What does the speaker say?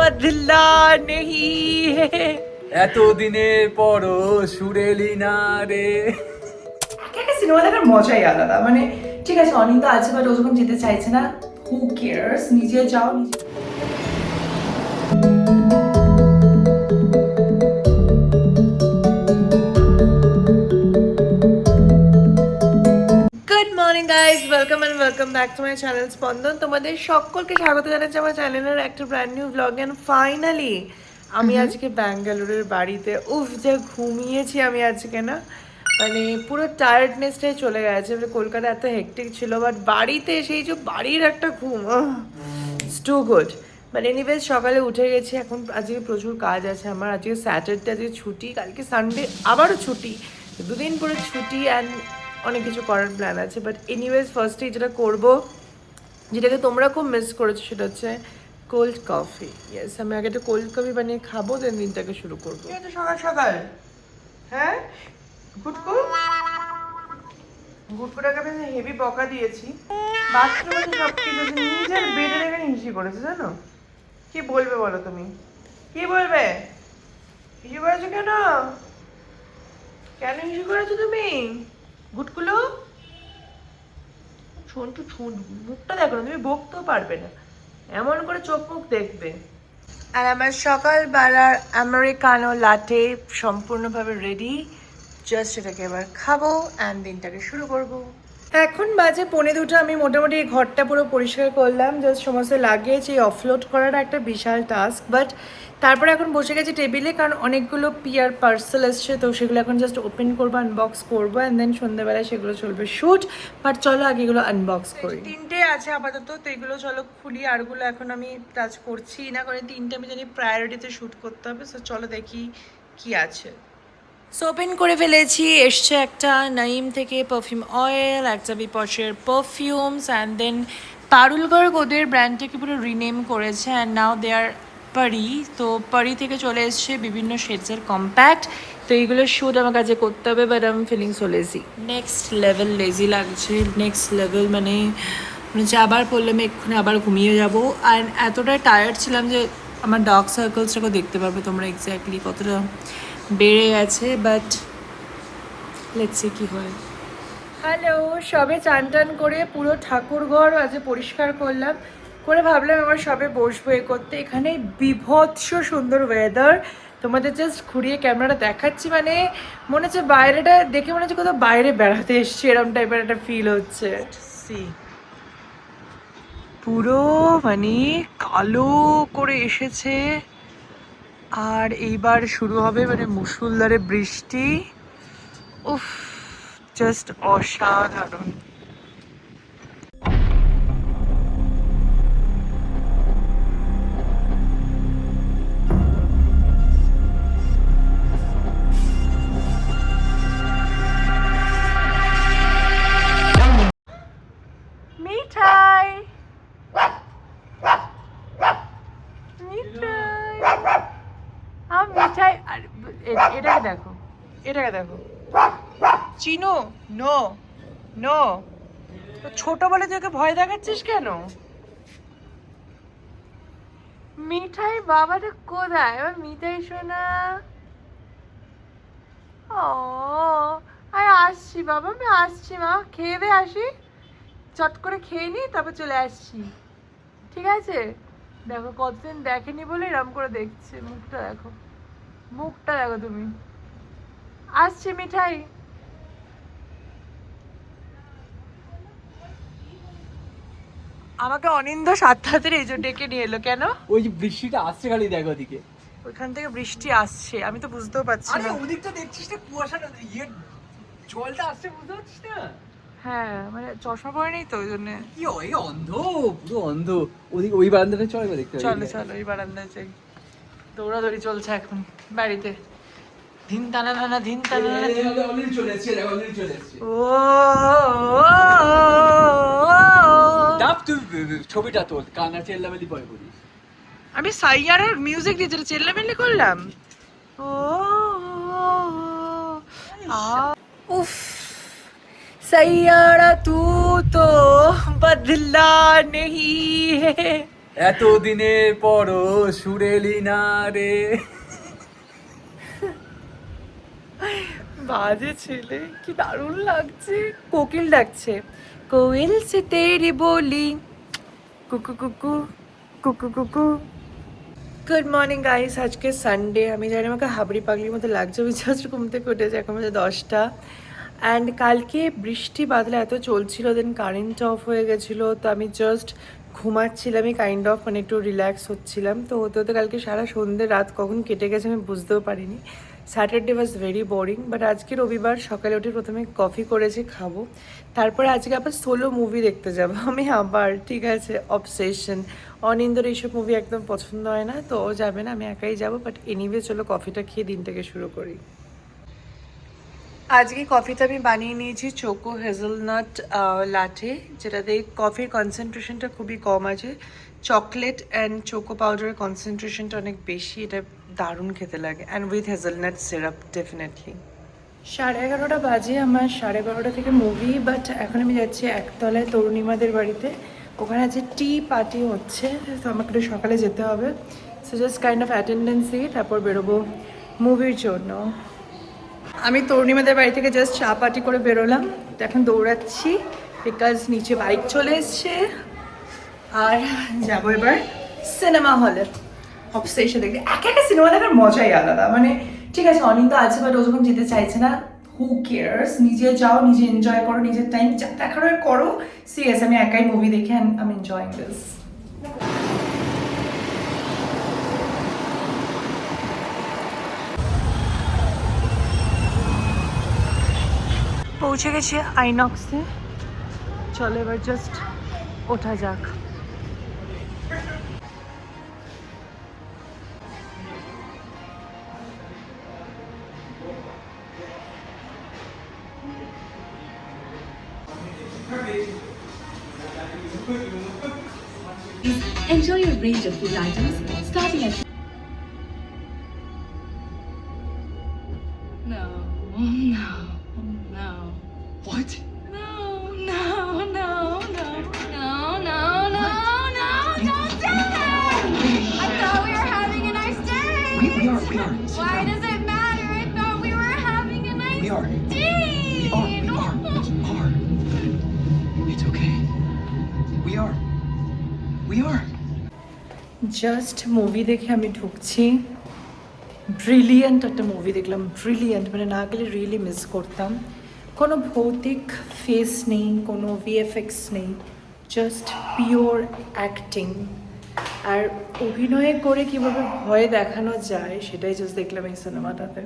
বদলা নেহি হে। এতদিনের পরও সুরেলি না রে। একটা সিনেমা দেখার মজাই আলাদা। মানে ঠিক আছে অনিন্দ আছে বাট ও যখন যেতে চাইছে না, হু কেয়ার্স, নিজে যাও নিজে। Good morning guys, welcome and welcome back to my channel স্পন্দন। তোমাদের সকলকে স্বাগত জানাচ্ছি আমার চ্যানেলের একটা brand new blog. And finally আমি আজকে ব্যাঙ্গালোরের বাড়িতে। উফ, যা ঘুমিয়েছি আমি আজকে না, মানে পুরো টায়ার্ডনেসটাই চলে গেছে। মানে কলকাতা এত হেক্টিক ছিল, বাট বাড়িতে সেই যে বাড়ির একটা ঘুম, it's too good. But anyways সকালে উঠে গেছি। এখন আজকে প্রচুর কাজ আছে আমার। আজকে স্যাটারডে, আজকে ছুটি, কালকে সানডে আবারও ছুটি, দুদিন পরে ছুটি। অ্যান্ড অনেক কিছু করার প্ল্যান আছে। বাট এনিওয়েজ ফার্স্টেই যেটা করবো, যেটাকে তোমরা খুব মিস করেছো, সেটা হচ্ছে কোল্ড কফি। ইয়েস, আমি আগে একটা কোল্ড কফি বানিয়ে খাবো, দেন দিনটাকে শুরু করবো। এটা সকাল সকাল, হ্যাঁ গুটকু, গুটকুটাকে আমি হেভি বকা দিয়েছি। বাথরুমে সব কিছু নিজের বেডে রেখে হিসি করেছে, জানো? কি বলবে বলো তুমি, কি বলবে? হিসি করেছো কেন? কেন হিসি করেছো তুমি গুটকুলো? ছন্টু মুখটা দেখো না, তুমি বকতেও পারবে না, এমন করে চোখ মুখ দেখবে। আর আমার সকালবেলার আমেরিকানো লাটে সম্পূর্ণভাবে রেডি। জাস্ট এটাকে এবার খাবো অ্যান্ড দিনটাকে শুরু করব। এখন বাজে 1:45। আমি মোটামুটি এই ঘরটা পুরো পরিষ্কার করলাম। জাস্ট সমস্ত লাগেজ এই অফলোড করার একটা বিশাল টাস্ক। বাট তারপরে এখন বসে গেছি টেবিলে, কারণ অনেকগুলো পিআর পার্সেল এসছে, তো সেগুলো এখন জাস্ট ওপেন করবো, আনবক্স করবো, অ্যান্ড দেন সন্ধ্যাবেলায় সেগুলো চলবে শ্যুট। বাট চলো আগে এগুলো আনবক্স করি। 3টে আছে আপাতত, তো এগুলো চলো খুলি। আরগুলো এখন আমি টাচ করছি না, করে 3টে আমি জানি প্রায়োরিটিতে শ্যুট করতে হবে। সো চলো দেখি কি আছে। সো ওপেন করে ফেলেছি। এসছে একটা নাইম থেকে পারফিউম অয়েল, একটা বিপসের পারফিউমস, অ্যান্ড দেন পারুলগড় ওদের ব্র্যান্ডটাকে পুরো রিনেম করেছে, অ্যান্ড নাও দে আর পারি। তো পারি থেকে চলে এসছে বিভিন্ন শেডসের কম্প্যাক্ট। তো এইগুলো শ্যুট আমার কাছে করতে হবে, বাট আমি feeling so lazy, next level lazy লাগছে, নেক্সট লেভেল। মানে হচ্ছে আবার পড়লে আমি এক্ষুনি আবার ঘুমিয়ে যাবো। আর এতটাই টায়ার্ড ছিলাম যে আমার ডার্ক সার্কেলসটাকেও দেখতে পারবে তোমরা এক্স্যাক্টলি কতটা বেড়ে গেছে। বাট লেটস সি কি হয়। হ্যালো, সবে চান টান করে পুরো ঠাকুরঘর আজ পরিষ্কার করলাম, করে ভাবলাম আমার সবে বসবো এ করতে। এখানে বিভৎস সুন্দর ওয়েদার, তোমাদের জাস্ট ঘুরিয়ে ক্যামেরাটা দেখাচ্ছি। মানে মনে হচ্ছে বাইরেটা দেখে মনে হচ্ছে কোথাও বাইরে বেড়াতে এসছি, এরকম টাইপের একটা ফিল হচ্ছে। সি পুরো মানে কালো করে এসেছে, আর এইবার শুরু হবে মানে মুষলধারে বৃষ্টি। উফ, জাস্ট অসাধারণ। মিঠাই, মিঠাই, মিঠাই। আর এটাকে দেখো, এটাকে দেখো, চিনো? নো নো, ছোট বলে তুই ওকে ভয় দেখাচ্ছিস কেন? মিঠাই বাবাটা কোথায়? এবার মিঠাই শোনা। ও আমি আসছি বাবা, আমি আসছি মা, খেয়ে দে আসি, চট করে খেয়ে নি, তারপর চলে আসছি, ঠিক আছে? দেখো কতদিন দেখেনি বলে এরম করে দেখছে। মুখটা দেখো, মুখটা দেখো তুমি। আসছি মিঠাই। আমাকে অনিন্দ 7 এই জন্য ডেকে নিয়ে এলো। কেন? ওই যে বৃষ্টিটা আসছে, খালি দেখো ওদিকে। ওইখান থেকে বৃষ্টি আসছে, আমি তো বুঝতেও পারছি আরে না। ওদিকটা দেখছিস না, কুয়াশাটা ইয়ে জলটা আসছে, বুঝতে পারছিস না? হ্যাঁ মানে চশমা পরে নেই তো ওই জন্য। কি ওই অন্ধ, পুরো অন্ধ। ওদিকে ওই বারান্দাটা চল, এবার দেখতে চলো চলো এই বারান্দায় যাই। দৌড়াদৌড়ি চলছে এখন বাড়িতে, ধিন টানা টানা ধিন টানা টানা। অলরেডি চলে এসেছে, অলরেডি চলে এসেছে। ও ডাব, তুই ছবিটা তোল, কান্না চেল্লামেলি পরে করিস। আমি সাইয়ারের মিউজিক দিয়ে যেটা চেল্লামেল্লি করলাম। ও উফ, सैयारा तू तो बदला नहीं है। এতদিনের পরও সুরেলি না রে। বাজে ছেলে, কি দারুণ লাগছে। কোকিল ডাকছে, কোয়েল সে তেরি বলি, কুকু কুকু কুকু কুকু। গুড মর্নিং গাইস, আজকে সানডে। আমি জানি আমাকে হাবড়ি পাগলির মতো লাগছে, আমি জাস্ট ঘুম থেকে উঠেছি, এখন বাজে 10টা। অ্যান্ড কালকে বৃষ্টি বাদলা এত চলছিল, দেন কারেন্ট অফ হয়ে গেছিলো, তো আমি জাস্ট ঘুমাচ্ছিলামই কাইন্ড অফ, মানে একটু রিল্যাক্স হচ্ছিলাম। তো হতে হতে কালকে সারা সন্ধ্যে রাত কখন কেটে গেছে আমি বুঝতেও পারিনি। Saturday was very boring, but আজকে রবিবার সকালে উঠে প্রথমে কফি করেছি, খাবো। তারপরে আজকে আবার সোলো মুভি দেখতে যাবো আমি আবার, ঠিক আছে, অবসেশন। অনিন্দর এইসব মুভি একদম পছন্দ হয় না, তো ও যাবে না, আমি একাই যাবো। বাট এনিওয়ে চলো কফিটা খেয়ে দিনটাকে শুরু করি। আজকে কফিটা আমি বানিয়ে নিয়েছি চোকো হেজেলনাট লাটে, যেটাতে কফির কনসেন্ট্রেশনটা খুবই কম আছে। চকলেট অ্যান্ড চোকো পাউডারের কনসেন্ট্রেশনটা অনেক বেশি, এটা দারুণ খেতে লাগে। And with hazelnut syrup definitely. 11:30 বাজে আমার, 12:30 থেকে মুভি, বাট এখন আমি যাচ্ছি একতলায় তরুণীমাদের বাড়িতে। ওখানে আজকে টি পার্টি হচ্ছে, তো আমাকে একটু সকালে যেতে হবে। So just kind of attendance দিয়ে তারপর বেরোবো মুভির জন্য। আমি তরুণীমাদের বাড়ি থেকে জাস্ট চা পার্টি করে বেরোলাম, তো এখন দৌড়াচ্ছি বিকজ নিচে বাইক চলে এসছে। আর যাবো এবার সিনেমা হলে অবসেশন দেখতে। একা একা সিনেমা দেখার মজাই আলাদা, মানে ঠিক আছে অনিন্দ আছে বাট ও যখন যেতে চাইছে না, হু কেয়ার্স, নিজে যাও, নিজে এনজয় করো, নিজের টাইম যা দেখার হয় করো। সিরিয়াস, আমি একাই মুভি দেখে আই এনজয়িং দিস। পৌঁছে গেছি আইনক্সে, চলো এবার জাস্ট ওঠা যাক। Enjoy a range of food items starting at No, no, no. What? No, no, no, no, no, no, no, no, don't do it! I thought we were having a nice day! We are. Sit Why down. does it matter? I thought we were having a nice We are. day! We are. It's okay. We are. Just movie দেখে আমি ঢুকছি, brilliant একটা movie দেখলাম, brilliant, মানে না গেলে really miss করতাম। কোনো ভৌতিক ফেস নেই, কোনো ভিএফএক্স নেই, জাস্ট পিওর অ্যাক্টিং। আর অভিনয় করে কীভাবে ভয় দেখানো যায় সেটাই জাস্ট দেখলাম এই সিনেমাটাতে।